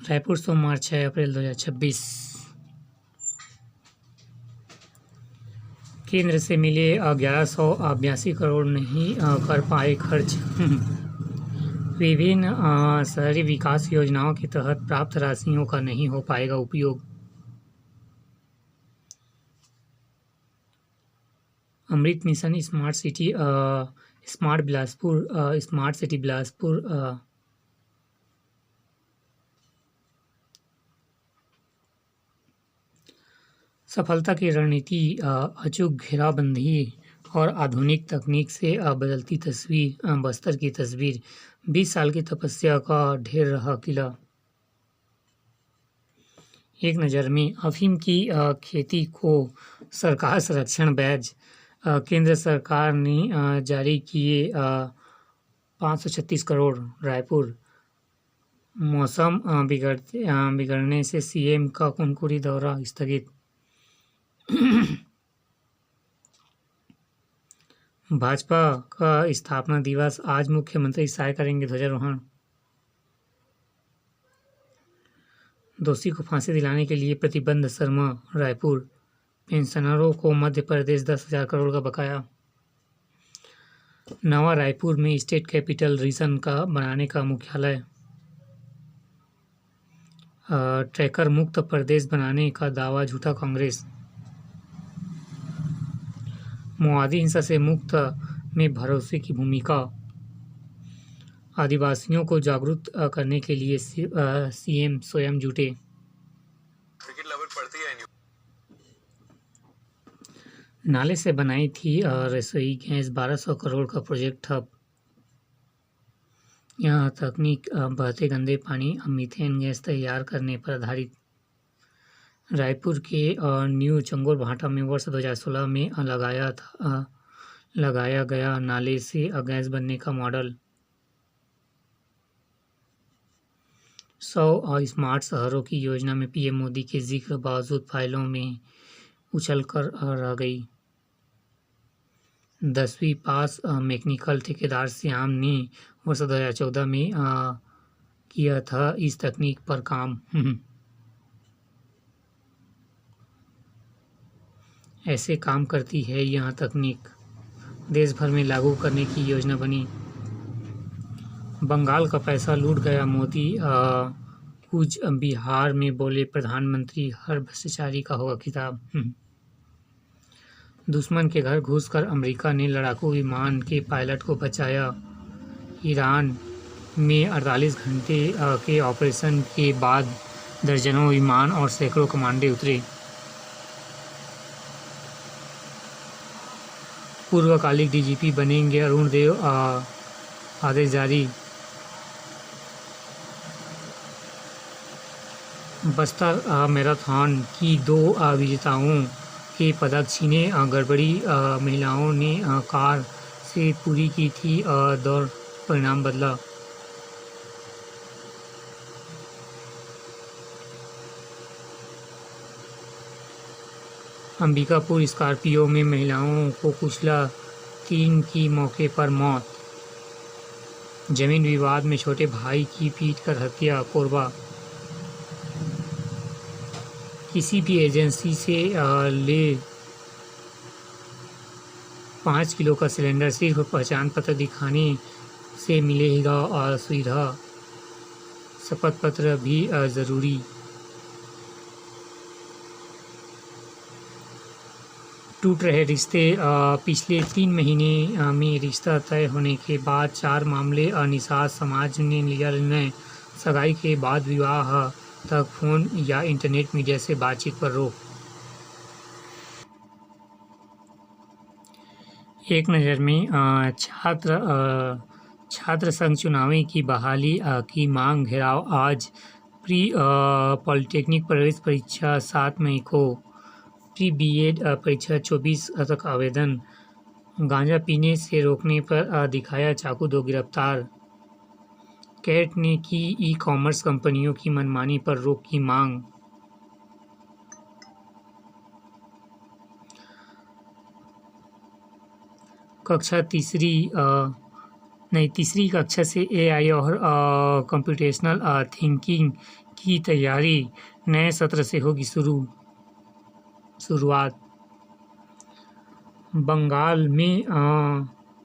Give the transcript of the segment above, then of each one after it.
रायपुर सोमवार 6 अप्रैल 2026। केंद्र से मिले 1182 करोड़ नहीं कर पाए खर्च। विभिन्न शहरी विकास योजनाओं के तहत प्राप्त राशियों का नहीं हो पाएगा उपयोग। अमृत मिशन स्मार्ट सिटी बिलासपुर सफलता की रणनीति अचूक घेराबंदी और आधुनिक तकनीक से बदलती तस्वीर। बस्तर की तस्वीर 20 साल की तपस्या का ढेर रहा किला। एक नज़र में अफीम की खेती को सरकार संरक्षण बैच। केंद्र सरकार ने जारी किए 536 करोड़। रायपुर मौसम बिगड़ने से सीएम का कुनकुरी दौरा स्थगित। भाजपा का स्थापना दिवस आज, मुख्यमंत्री शाह करेंगे ध्वजारोहण। दोषी को फांसी दिलाने के लिए प्रतिबंध शर्मा। रायपुर पेंशनरों को मध्य प्रदेश 10,000 करोड़ का बकाया। नवा रायपुर में स्टेट कैपिटल रीजन का बनाने का मुख्यालय। ट्रैकर मुक्त प्रदेश बनाने का दावा झूठा कांग्रेस। माओवादी हिंसा से मुक्त में भरोसे की भूमिका। आदिवासियों को जागरूक करने के लिए सीएम स्वयं जुटे। नाले से बनाई थी रसोई गैस 1200 करोड़ का प्रोजेक्ट ठप। यह तकनीक बहते गंदे पानी मीथेन गैस तैयार करने पर आधारित। रायपुर के न्यू चंगोर भाटा में वर्ष 2016 में लगाया गया नाले से गैस बनने का मॉडल। 100 स्मार्ट शहरों की योजना में पीएम मोदी के जिक्र बावजूद फाइलों में उछल कर रह गई। 10वीं पास मैकेनिकल ठेकेदार श्याम ने वर्ष 2014 में किया था इस तकनीक पर काम। ऐसे काम करती है यह तकनीक। देश भर में लागू करने की योजना बनी। बंगाल का पैसा लूट गया मोदी। कुछ बिहार में बोले प्रधानमंत्री, हर भ्रष्टाचारी का होगा खिताब। दुश्मन के घर घुसकर अमेरिका ने लड़ाकू विमान के पायलट को बचाया। ईरान में 48 घंटे के ऑपरेशन के बाद दर्जनों विमान और सैकड़ों कमांडो उतरे। पूर्वकालिक डीजीपी बनेंगे अरुण देव, आदेश जारी। बस्तर मैराथन की 2 विजेताओं के पदक छीने। गड़बड़ी महिलाओं ने कार से पूरी की थी दौड़, परिणाम बदला। अंबिकापुर स्कॉर्पियो में महिलाओं को कुचला, 3 की मौके पर मौत। जमीन विवाद में छोटे भाई की पीट कर हत्या। कोरबा किसी भी एजेंसी से ले 5 किलो का सिलेंडर सिर्फ पहचान पत्र दिखाने से मिलेगा सुविधा। शपथ पत्र भी ज़रूरी। टूट रहे रिश्ते। पिछले 3 महीने में रिश्ता तय होने के बाद 4 मामले। निषाद समाज ने लिया निर्णय, सगाई के बाद विवाह तक फोन या इंटरनेट मीडिया से बातचीत पर रोक। एक नज़र में छात्र संघ चुनावी की बहाली की मांग घेराव। आज प्री पॉलिटेक्निक प्रवेश परीक्षा 7 मई को। प्री बीएड परीक्षा 24 तक आवेदन। गांजा पीने से रोकने पर दिखाया चाकू, 2 गिरफ्तार। कैट ने की ई-कॉमर्स कंपनियों की मनमानी पर रोक की मांग। तीसरी कक्षा से एआई और कंप्यूटेशनल थिंकिंग की तैयारी, नए सत्र से होगी शुरुआत। बंगाल में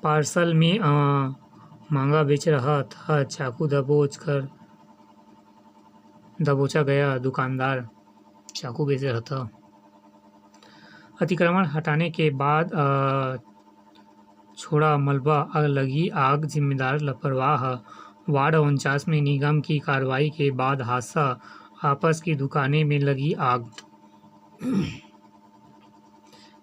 पार्सल में महंगा बेच रहा था चाकू, दबोचा गया, दुकानदार चाकू बेच रहा था। अतिक्रमण हटाने के बाद छोड़ा मलबा, लगी आग, जिम्मेदार लापरवाह। वार्ड 49 में निगम की कार्रवाई के बाद हादसा, आपस की दुकानें में लगी आग।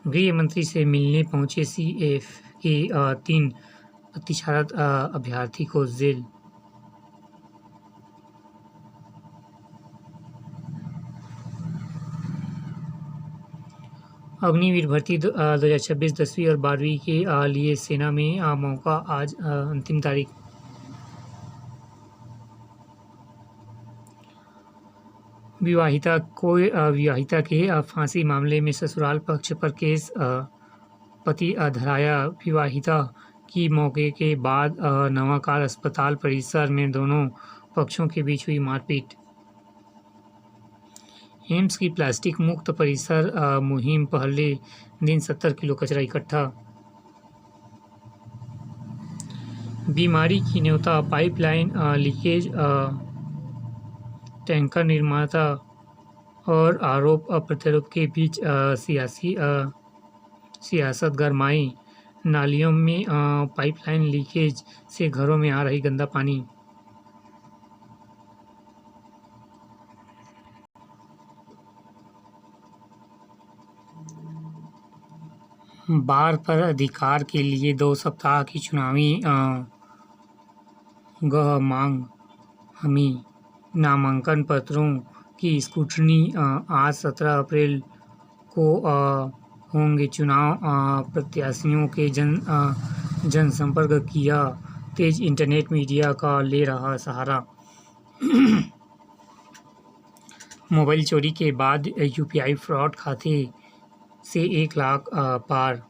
गृह मंत्री से मिलने पहुंचे CF के 3 प्रतिशत अभ्यर्थी को जेल। अग्निवीर भर्ती 2026 10वीं और 12वीं के लिए सेना में मौका, आज अंतिम तारीख। विवाहिता के फांसी मामले में ससुराल पक्ष पर केस, पति धराया। विवाहिता की मौके के बाद नवाकार अस्पताल परिसर में दोनों पक्षों के बीच हुई मारपीट। एम्स की प्लास्टिक मुक्त परिसर मुहिम, पहले दिन 70 किलो कचरा इकट्ठा। बीमारी की न्योता, पाइपलाइन लीकेज, टैंकर निर्माता और आरोप प्रत्यारोप के बीच सियासत गरमाई। नालियों में पाइपलाइन लीकेज से घरों में आ रही गंदा पानी। बार पर अधिकार के लिए 2 सप्ताह की चुनावी मांग। हमी नामांकन पत्रों की स्क्रूटनी, आज 17 अप्रैल को होंगे चुनाव। प्रत्याशियों के जनसंपर्क किया तेज, इंटरनेट मीडिया का ले रहा सहारा। मोबाइल चोरी के बाद UPI फ्रॉड, खाते से 1 लाख पार।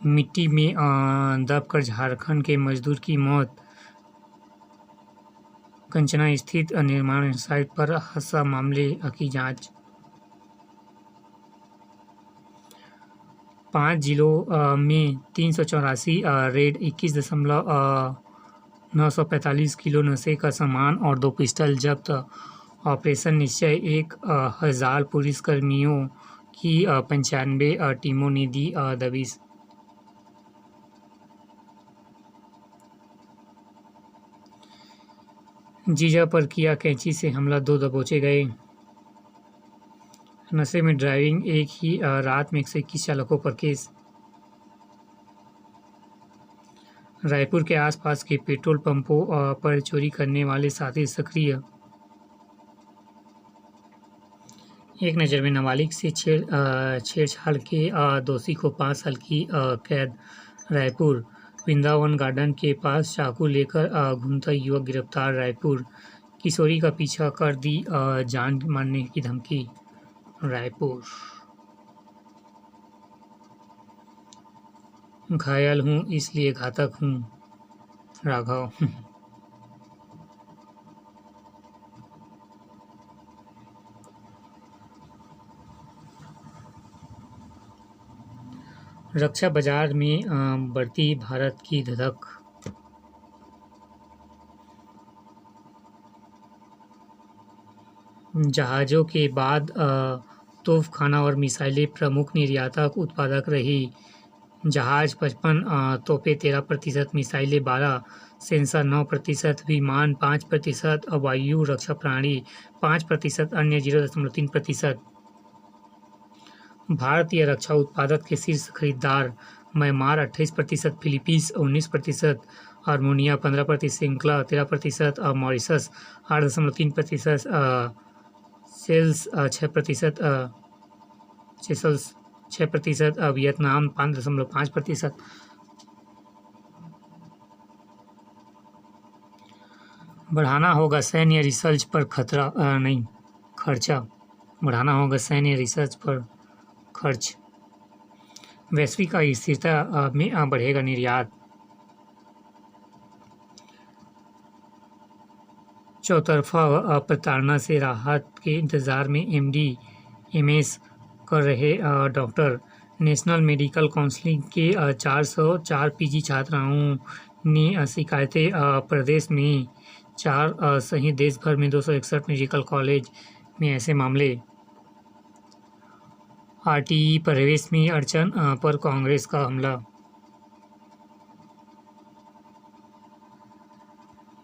मिट्टी में दबकर झारखंड के मजदूर की मौत। कंचना स्थित निर्माण साइट पर हादसा, मामले की जांच। 5 जिलों में 384 रेड, 21,945 किलो नशे का सामान और 2 पिस्टल जब्त। ऑपरेशन निश्चय, 1000 पुलिसकर्मियों की 95 टीमों ने दी दबिश। जीजा पर किया कैंची से हमला, 2 दबोचे गए। नशे में ड्राइविंग, एक ही रात में 121 चालकों पर केस। रायपुर के आसपास के पेट्रोल पंपों पर चोरी करने वाले साथी सक्रिय। एक नज़र में नाबालिग से छेड़छाड़ के दोषी को 5 साल की कैद। रायपुर वृंदावन गार्डन के पास चाकू लेकर घूमता युवक गिरफ्तार। रायपुर किशोरी का पीछा कर दी जान मारने की धमकी। रायपुर घायल हूँ इसलिए घातक हूँ, राघव। रक्षा बाजार में बढ़ती भारत की धधक। जहाज़ों के बाद तोपखाना और मिसाइलें प्रमुख निर्यातक उत्पादक रही। जहाज 55, तोपें 13%, मिसाइलें 12, सेंसर 9%, विमान 5%, वायु रक्षा प्रणाली 5%, अन्य 0.3%। भारतीय रक्षा उत्पादक के शीर्ष खरीदार Myanmar 28%, Philippines 19%, Armenia 15%, Sri Lanka 13%, Mauritius 8.3%, Seychelles 6%, Vietnam 5.5%। बढ़ाना होगा सैन्य रिसर्च पर खर्चा। बढ़ाना होगा सैन्य रिसर्च पर खर्च। वैश्विक स्थिरता में बढ़ेगा निर्यात। चौतरफा प्रताड़ना से राहत के इंतज़ार में MD MS कर रहे डॉक्टर। नेशनल मेडिकल काउंसिल के 404 PG छात्राओं ने शिकायतें। प्रदेश में 4 सहित देश भर में 261 मेडिकल कॉलेज में ऐसे मामले। RTE प्रवेश में अड़चन पर कांग्रेस का हमला।